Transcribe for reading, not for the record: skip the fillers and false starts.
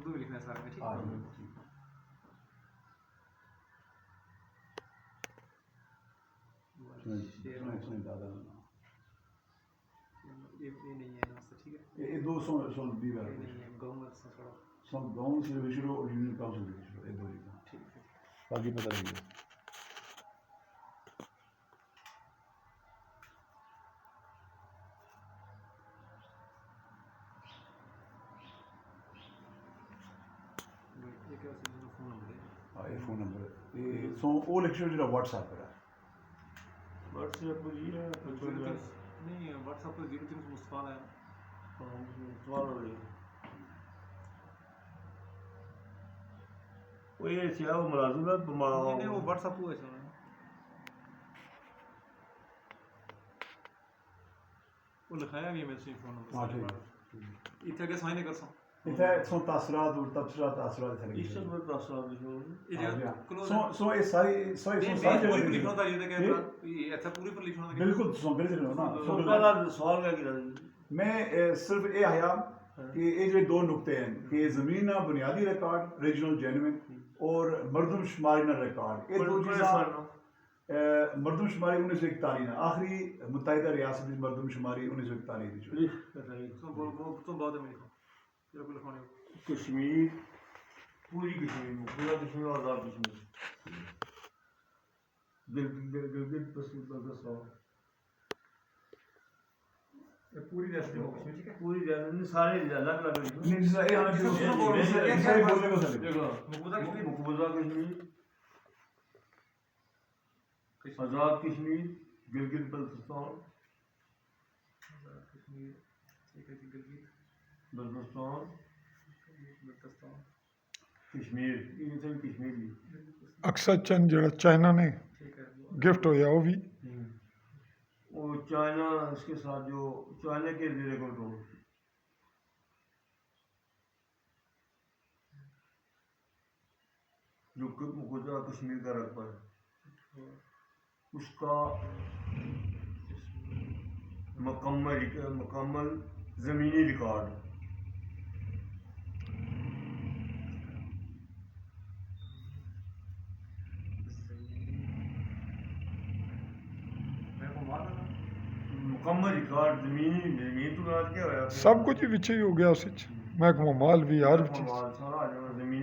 उर्दू में लिखना है सारे में, ठीक हाँ है। जी। शेर सुने दादा ये नहीं है ना, ठीक है। ये दो सोन भी ये बार नहीं है, गवर्नमेंट से थोड़ा सब गांव से विशुरो और यूनियन काउंसिल से विशुरो ये दो ही था। ठीक है। बाकी पता नहीं है। ये क्या उसमें फोन नंबर है? हाँ ये फोन नंबर ये सो वो लेक्चर जो व्हाट्सएप पर है। व्हाट्सएप पर ये है नहीं व्हाट्सएप पर 03 मुस्तफा है। सवाल हो रही वो ये क्या वो मुलाजिम है नहीं वो व्हाट्सएप हुआ है वो लिखाया भी है मेरे फोन नंबर। हाँ ठीक। इतने के साइन कर सकता इधर सो तासरात और तासरात है इससे लेकिन बड़ा तासरात लिखो ये जगह क्लोज सो ये सारी सो पूरी पर लिखना था ये क्या ये ऐसा पूरी पर लिखना था बिल्कुल सो बिल्कुल ना तो पहला सवाल क्या किया मैं सिर्फ ये आया कि ये जो दो नुक्ते हैं कि ज़मीन ना बुनियादी रिकॉर्ड रीजनल जेन्युइन और मरदमशुमारी ना रिकॉर्ड ये दो चीज़ें मरदमशुमारी 1941 ना आखिरी मुत्तहिदा रियासत की मरदमशुमारी 1941 जो तो वो तो बाद में लिखो ये को लिखवाने कश्मीर पूरी कश्मीर पूरा कश्मीर और आज़ाद कश्मीर गिलगित बल्तिस्तान ये पूरी रियासत में कश्मीर, ठीक है। पूरी रियासत सारे अलग अलग नहीं जैसा ये हमें सही बोलने को सही देखो मकबूजा कश्मीर मकबूजा कश्मीर आज़ाद कश्मीर गिलगित बल्तिस्तान कश्मीर, ठीक है। गिलगित बल्तिस्तान बल्तिस्तान कश्मीर ये सब कश्मीर भी अक्सर चंद जो चाइना ने ठीक है। गिफ्ट होया वो भी वो चाइना इसके साथ जो चाइना के ज़ेरे कंट्रोल जो मकबूजा कश्मीर का रकबा है उसका मुकम्मल ज़मीनी रिकॉर्ड मुकम्मल रिकॉर्ड ज़मीनी तो आज क्या होया सब कुछ ही विच ही हो गया उस महकमा माल भी हर चीज सारा आ जाना ज़मीनी